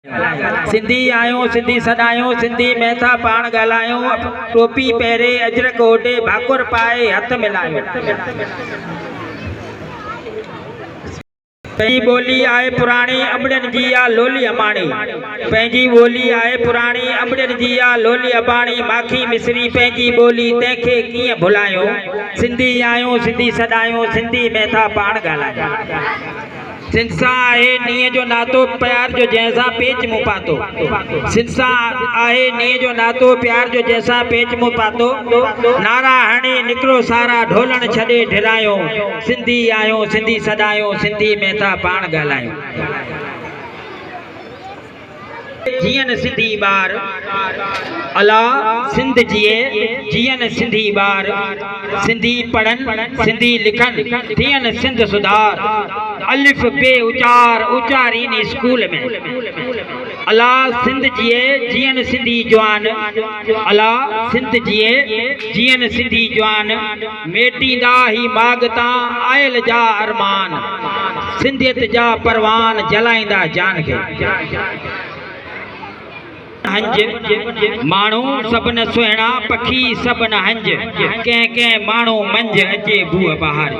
सिंधी आयो सिंधी सदायो सिंधी मैथा पान गालायो टोपी पहरे अजरक ओडे भाकुर पाए हथ मिलायो। पंहिंजी बोली आए पुरानी अबड़न जी आ लोली अबाणी पंहिंजी बोली आए पुरानी अबड़न जी आ लोली अबाणी माखी मिसरी पंहिंजी बोली तंहिंखे कीअं भुलायो। सिंधी आयो सिंधी सदायो सिंधी मैथा पान गालायो। सिंसा आहे नीअ जो नातो प्यार जो जैसा पेच मुँह पातो। सिंसा आहे नीअ जो नातो प्यार जो जैसा पेच मुँह पातो। नारा हणी निकरो सारा ढोलण छॾे ढिरायो। सिंधी आयो सिंधी सदायो सिंधी मैथा पान गालायो। जियन सिंधी बार अला सिंध जिए जियन सिंधी बार सिंधी पढ़न सिंधी लिखन थियन सिंध सुधार। अलिफ बे उचार उचारीन स्कूल में अला सिंध जिए जियन सिंधी जवान अला सिंध जिए जियन सिंधी जवान मेटींदा ही मागता आयल जा अरमान सिंधियत जा परवान जलाईंदा जान के। हंज माण्हू सबन सुहिणा पखी सबन हंज कंहिं कंहिं माण्हू मंझ अचे बूह बहार।